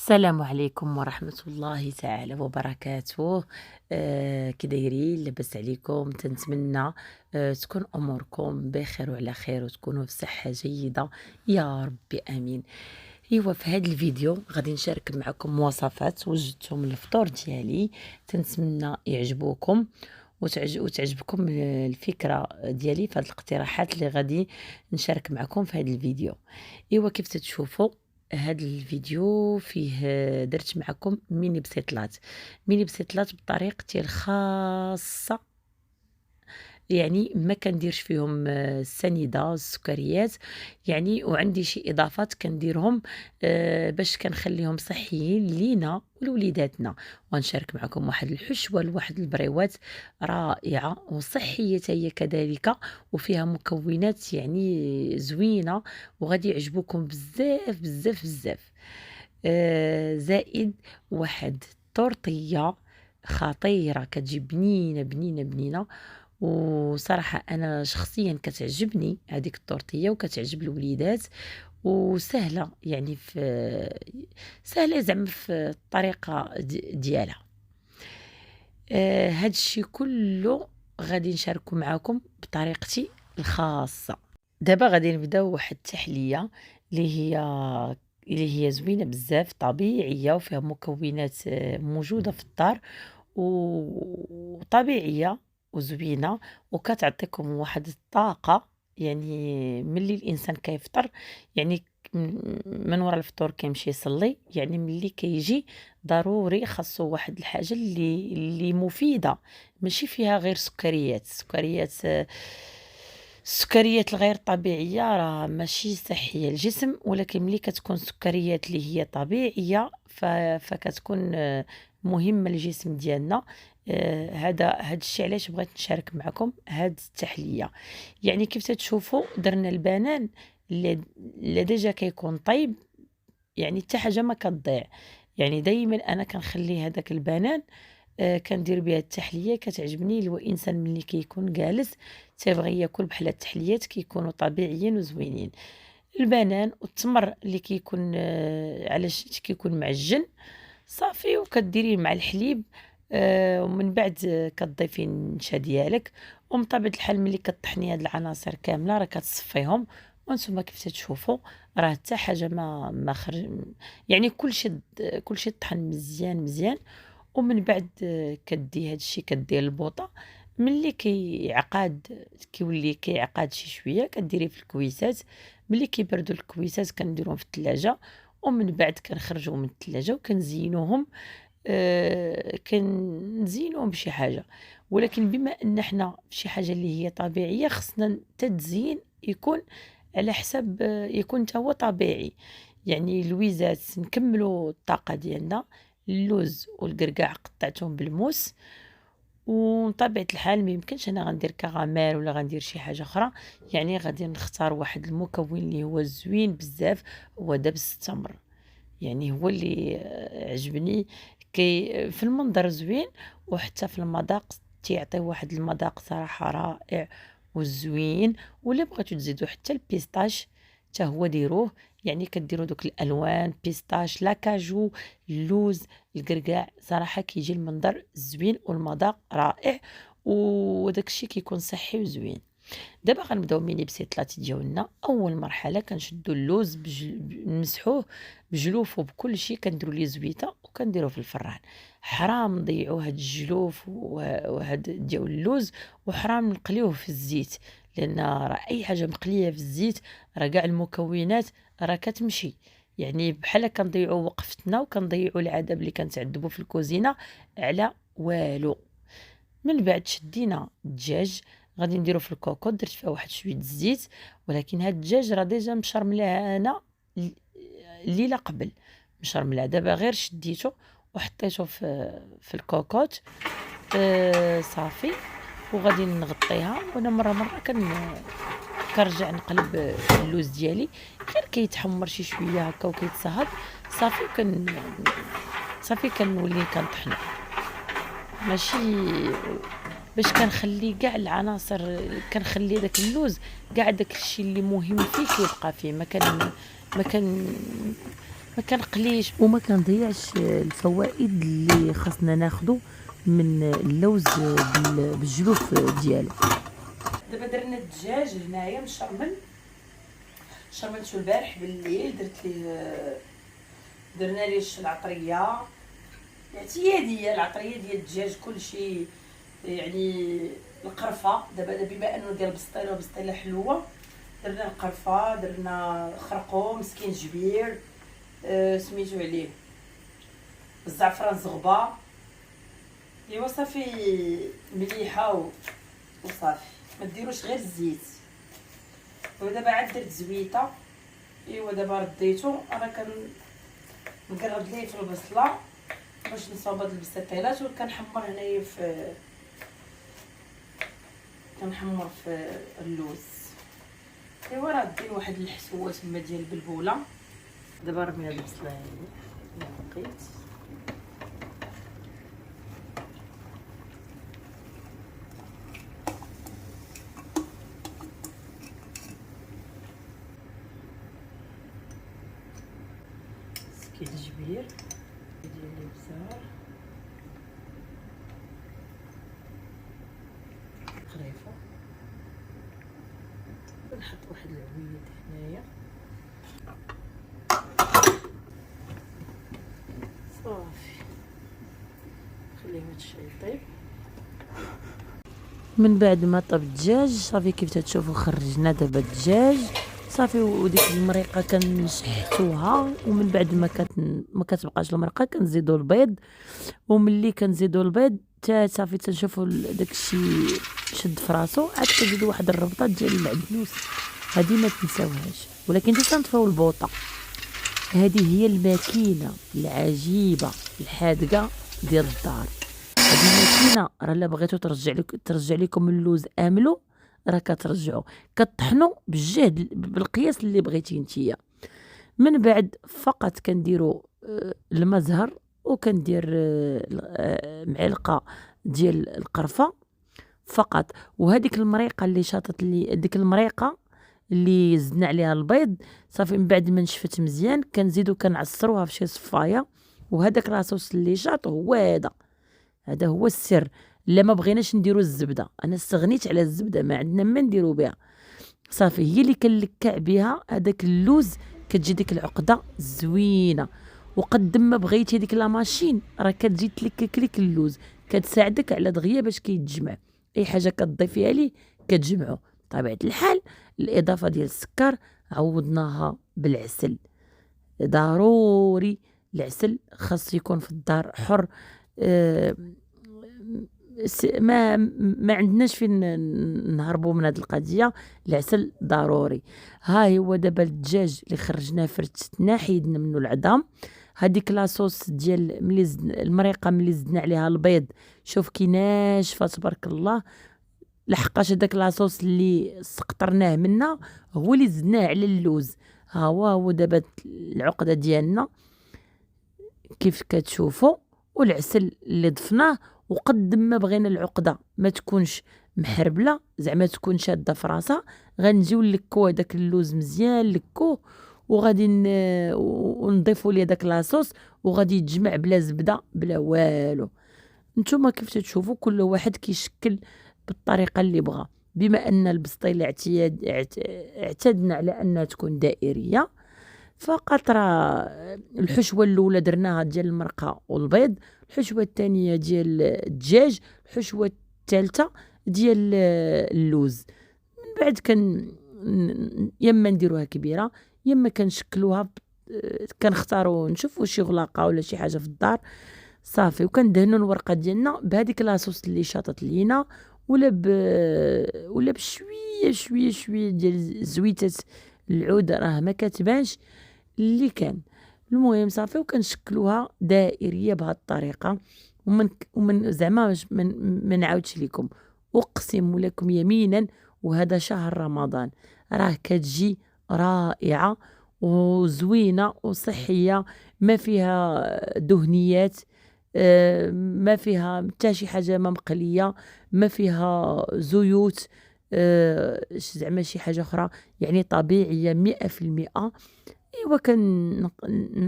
السلام عليكم ورحمة الله تعالى وبركاته. كي دايرين؟ لاباس عليكم؟ تنتمنى تكون أموركم بخير وعلى خير وتكونوا في صحة جيدة يا ربي آمين. إيوا في هذا الفيديو غادي نشارك معكم وصفات وجدتهم للفطور ديالي، تنتمنى يعجبوكم وتعجبكم الفكرة ديالي في هاد الاقتراحات اللي غادي نشارك معكم في هذا الفيديو. إيوا كيف تتشوفوا هاد الفيديو فيه درت معكم ميني بسيطلات بطريقتي الخاصة، يعني ما كنديرش فيهم السنيدة السكريات، يعني وعندي شي إضافات كنديرهم باش كنخليهم صحيين لينا ولوليداتنا، وغنشارك معكم واحد الحشوة لواحد البريوات رائعة وصحية حتى هي كذلك، وفيها مكونات يعني زوينة وغادي يعجبوكم بزاف بزاف بزاف. زائد واحد الطورطية خطيرة كتجي بنينة بنينة بنينة، وصراحة أنا شخصيًا كتعجبني هاديك الطورتية وكتعجب الوليدات، وسهلة يعني سهلة زعما في الطريقة ديالها. هاد الشي كلّه غادي نشاركو معاكم بطريقتي الخاصة. دابا غادي نبداو واحد التحلية اللي هي زوينة بزاف، طبيعية وفيها مكونات موجودة في الدار وطبيعية وزوينة، وكتعطيكم واحد الطاقة، يعني ملي الإنسان كيفطر يعني من ورا الفطور كيمشي يصلي، يعني ملي كيجي ضروري خاصو واحد الحاجة اللي مفيدة، ماشي فيها غير سكريات. السكريات الغير طبيعية راه ماشي صحية للجسم، ولكن ملي كتكون سكريات اللي هي طبيعية فكتكون مهمة للجسم ديالنا. هاد الشي علاش بغيت نشارك معكم هاد التحلية. يعني كيف تتشوفوا درنا البنان اللي ديجا كيكون طيب، يعني حتى حاجة ما كتضيع، يعني دايما أنا كنخلي هداك البنان كندير بها التحلية كتعجبني. الإنسان ملي كيكون جالس تيبغي ياكل بحال هاد التحليات كيكونوا طبيعيين وزوينين. البنان والتمر اللي كيكون علاش كيكون معجن صافي، وكديريه مع الحليب، ومن بعد كتضيفي النشا ديالك، ومن طبيعة الحال ملي كطحني هاد العناصر كاملة راه كتصفيهم، وانتم كيف تتشوفوا راه حتى حاجة ما خرج، يعني كلشي طحن مزيان مزيان. ومن بعد كدّي هاد الشي كدّيه للبوطة، ملي كيولي كيعقاد شي شوية كديريه في الكويسات، ملي كيبردوا الكويسات كنديروهم في التلاجة، ومن بعد كنخرجوهم من التلاجة وكنزينوهم. كنزينوهم بشي حاجة، ولكن بما إن حنا فشي حاجة اللي هي طبيعية خصنا حتى التزيين يكون على حساب يكون حتى هو طبيعي، يعني اللويزات نكمّلوا الطاقة ديالنا، اللوز والقرقاع قطعتهم بالموس، وبطبيعة الحال ما يمكنش أنا غندير كراميل ولا غندير شي حاجة أخرى، يعني غادي نختار واحد المكون اللي هو زوين بزاف، هو دبس التمر، يعني هو اللي عجبني في المنظر زوين، وحتى في المذاق تيعطي واحد المذاق صراحة رائع وزوين. ولا بغيتو تزيدو حتى البيستاش حتى هو ديروه، يعني كديروا دوك الألوان بيستاش، لاكاجو، اللوز، القرقاع، صراحة كيجي المنظر زوين والمذاق رائع، وداك الشي كيكون صحي وزوين. دابا غنبداو ميني بسيطلات ديالنا. اول مرحله كنشدو اللوز نمسحوه بجلوف وبكل شيء، كنديروا ليه زويته وكنديروه في الفران. حرام نضيعوا هاد الجلوف وهاد ديال اللوز، وحرام نقليوه في الزيت، لان راه اي حاجه مقليه في الزيت راه كاع المكونات راه كتمشي، يعني بحال كنضيعوا وقفتنا وكنضيعوا العذاب اللي كنتعذبوا في الكوزينه على والو. من بعد شدينا الدجاج غادي نديرو في الكوكوط، درت فيها واحد شويه الزيت، ولكن هاد الدجاج راه ديجا مشرملاه انا الليله قبل، مشرملاه دابا غير شديتو وحطيته في الكوكوط. صافي، وغادي نغطيها، وانا مره كنرجع نقلب اللوز ديالي غير كيتحمر شي شويه هكا وكيتصهد. صافي صافي كنولي كنطحنو، ماشي باش كنخلي كاع العناصر، كنخلي داك اللوز كاع داك الشي اللي مهم فيه كيبقى فيه، ما كان ما كنقليش وما كنضيعش الفوائد اللي خاصنا ناخدو من اللوز بالجلوف ديالو. دابا درنا الدجاج هنايا مشرمل، شرملتو البارح بالليل، درنا ليه العطريه الاعتياديه، العطريه ديال الدجاج كلشي، يعني القرفه. دابا بما انه ديال البسطيله وبسطيله حلوه، درنا القرفه، درنا خرقوم، سكينجبير، سميتو عليه الزعفران زغبه. ايوا صافي مليحه وصافي، ما ديروش غير الزيت. ودابا عاد درت زويته. ايوا دابا رديتو، انا نقرب ليه في البصله باش نصاوب هاد البسطيلات، وكنحمر هنايا كنحمر في اللوز. ايوا راه دير واحد الحسوه تما ديال البلبوله. دابا رمي هاد البصله هادي لقيت، سكينجبير ديال الابزار، قريفه، ونحط واحد العويد هنايا صافي، نخليه هاد الشي يطيب. من بعد ما طاب الدجاج صافي كيف تتشوفوا خرجنا دابا الدجاج صافي، وديك المريقه كنشحتوها، ومن بعد ما كتبقاش المرقه كنزيدوا البيض، وملي كنزيدوا البيض صافي تنشوفوا داكشي شد فراسو، عاد كنزيدوا واحد الربطه ديال المعدنوس، هذه ما تنساوهاش. ولكن تنطفيو البوطه، هذه هي الماكينه العجيبه الحادقه ديال الدار. هذه الماكينه راه الا بغيتو ترجع لكم اللوز املو، راه كترجعوا كطحنوا بالجهد بالقياس اللي بغيتي نتيا. من بعد فقط كنديروا الماء زهر، وكندير معلقه ديال القرفه فقط. وهذيك المريقه اللي شاطت لي، ديك المريقه اللي زدنا عليها البيض صافي، من بعد ما نشفت مزيان كنزيدو كنعصروها في شي صفايه. وهذاك لاصوص اللي شاط هو هذا هو السر. لا ما بغيناش نديرو الزبده، انا استغنيت على الزبده، ما عندنا ما نديرو بها، صافي هي اللي كنلكع بها هذاك اللوز، كتجي ديك العقده زوينه. وقد ما بغيتي هذيك لا ماشين راه كتجي تلكك لك اللوز، كتساعدك على دغيا باش كيتجمع، اي حاجه كتضيفيها ليه كتجمعو. بطبيعه الحال الاضافه ديال السكر عوضناها بالعسل، ضروري العسل خاص يكون في الدار حر. آه ما عندناش فين نهربوا من هذه القضيه، العسل ضروري. ها هو دابا الدجاج اللي خرجناه فرتنا، حيدنا منه العظام. هذيك لاصوص ديال ملي المريقه ملي زدنا عليها البيض، شوف كي ناشفه تبارك الله، لحقاش هذاك لاصوص اللي سقطرناه منا هو اللي زدناه على اللوز. ها هو دابا العقده ديالنا كيف كتشوفوا، والعسل اللي ضفناه. وقد ما بغينا العقده ما تكونش محربله، زعما تكون شاده في راسها، غنجيو نلكو هذاك اللوز مزيان نلكوه، وغادي ونضيفوا ليه داك لاصوص، وغادي يتجمع بلا زبده بلا والو. نتوما كيف تشوفوا كل واحد كيشكل بالطريقه اللي بغى. بما ان البسطيله اعتدنا على انها تكون دائريه، فقط راه الحشوه الاولى درناها ديال المرقه والبيض، الحشوه الثانيه ديال الدجاج، الحشوه الثالثه ديال اللوز. من بعد يما نديروها كبيره، يما كنشكلوها كنختاروا نشوفوا شي غلاقه ولا شي حاجه في الدار صافي، وكندهنوا الورقه ديالنا بهذيك لاصوص اللي شاطت لينا، ولا بشويه شويه شويه ديال زويته العود، راه ما كتبانش اللي كان. المهم صافي وكنشكلوها دائريه بهذه الطريقه. ومن زعما ما نعاودش لكم، اقسم لكم يمينا وهذا شهر رمضان راه كتجي رائعه وزوينه وصحيه، ما فيها دهنيات، ما فيها حتى شي حاجه ما مقليه، ما فيها زيوت، زعما شي حاجه اخرى، يعني طبيعيه 100%. إيوا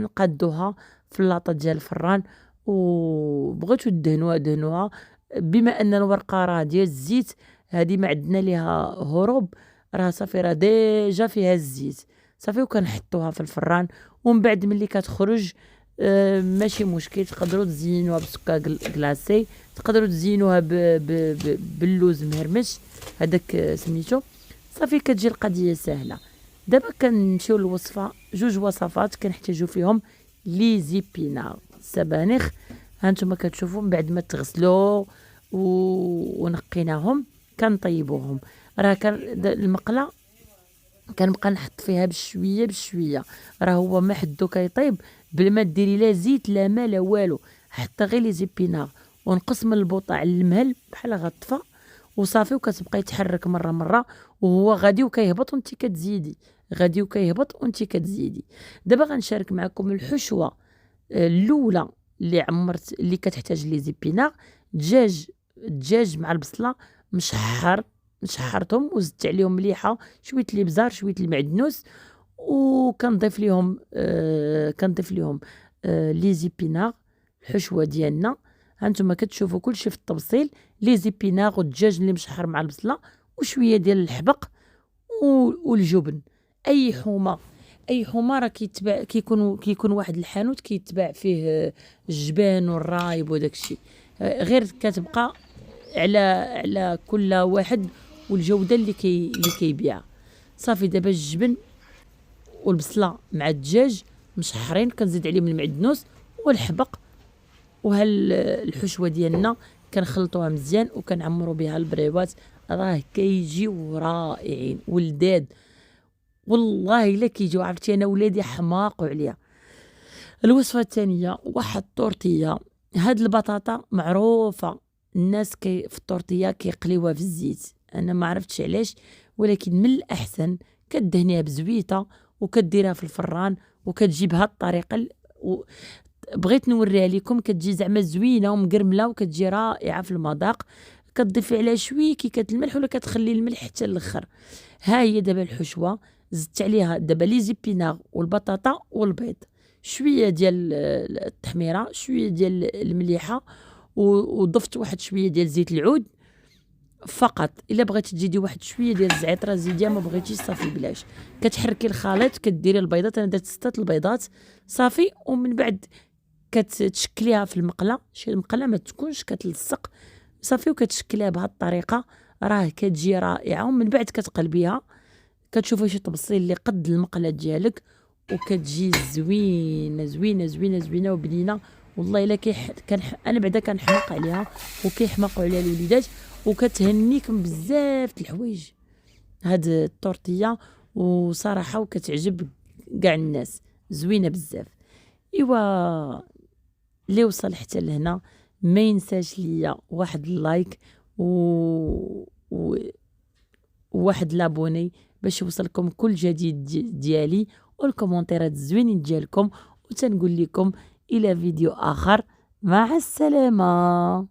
نقادوها في اللاطة ديال الفران، وبغيتو دهنوها بما أن الورقة راه ديال الزيت، هادي ما عندنا ليها هروب، راه صافي راه ديجا فيها الزيت صافي، وكنحطوها في الفران ومن بعد ملي كتخرج ماشي مشكل. تقدروا تزينوها بسكر كلاصي، تقدروا تزينوها باللوز مهرمش هذاك سميتو، صافي كتجي القضيه سهله. دابا كنمشيو للوصفه، جوج وصفات كنحتاجو فيهم لي زيبينار السبانخ. هانتوما كتشوفوا من بعد ما تغسلوا ونقيناهم كنطيبوهم. راه المقله كنبقى نحط فيها بشويه بشويه، راه هو ما حدو كيطيب بلا ما ديري لا زيت لا ما لا والو، حتى غير لي زيبينار ونقص من البوطه على المهل بحال غطفى وصافي، وكتبقى يتحرك مره وهو غادي وكيهبط وانت كتزيدي، غادي وكيهبط وانت كتزيدي. دابا غنشارك معكم الحشوه الاولى اللي عمرت اللي كتحتاج لي زيبينار. الدجاج مع البصله شحرتهم وزدت عليهم مليحه، شويه الابزار شويه المعدنوس، وكنضيف ليهم لي زيبينار الحشوه ديالنا. هانتوما كتشوفوا كلشي في التبصيل، لي زيبينار والدجاج اللي مشحر مع البصله وشويه ديال الحبق والجبن. اي حومه راه كيكون واحد الحانوت كيتباع فيه الجبان والرايب وداكشي، غير كتبقى على كل واحد والجوده اللي كيبيع. صافي دابا الجبن والبصله مع الدجاج مشحرين، كنزيد عليهم المعدنوس والحبق، الحشوه ديالنا كنخلطوها مزيان وكنعمروا بها البريوات، راه كيجيو رائعين ولداد والله الا كيجيو. عرفتي انا ولادي حماقوا عليها. الوصفه الثانيه واحد الطورتيه. هاد البطاطا معروفه الناس في الطورتيه كيقليوها في الزيت، انا ما عرفتش علاش، ولكن من الاحسن كدهنيها بزويته وكديرها في الفران وكتجي بهاد الطريقه بغيت نوريها لكم، كتجي زعما زوينه ومقرمله وكتجي رائعه في المذاق. كتضيفي عليها شويه كيكه الملح ولا كتخلي الملح حتى الاخر. ها هي دابا الحشوه، زدت عليها دابا لي زيبينار والبطاطا والبيض، شويه ديال التحميره شويه ديال المليحه، وضفت واحد شويه ديال زيت العود فقط. الا بغيتي تزيدي واحد شويه ديال الزعتره زيديها، ما بغيتيش صافي بلاش. كتحركي الخليط كديري البيضات، انا درت 6 البيضات صافي، ومن بعد كتشكليها في المقله، شي المقله ما تكونش كتلصق صافي، وكتشكليها بهذه الطريقه راه كتجي رائعه. ومن بعد كتقلبيها كتشوفي شي تبصيل اللي قد المقله ديالك، وكتجي زوينه زوينه زوينه زوينه وبنينه. والله الا انا بعدا كنحماق عليها وكيحماقوا عليها الوليدات، وكتهنيك بزاف د الحوايج هاد الطورتيه، وصراحه وكتعجب كاع الناس، زوينه بزاف. ايوا اللي وصل حتى لهنا ما ينساش ليا واحد اللايك وواحد لابوني باش يوصلكم كل جديد ديالي، والكومونتيرات الزوينين ديالكم، وتنقول لكم الى فيديو اخر، مع السلامه.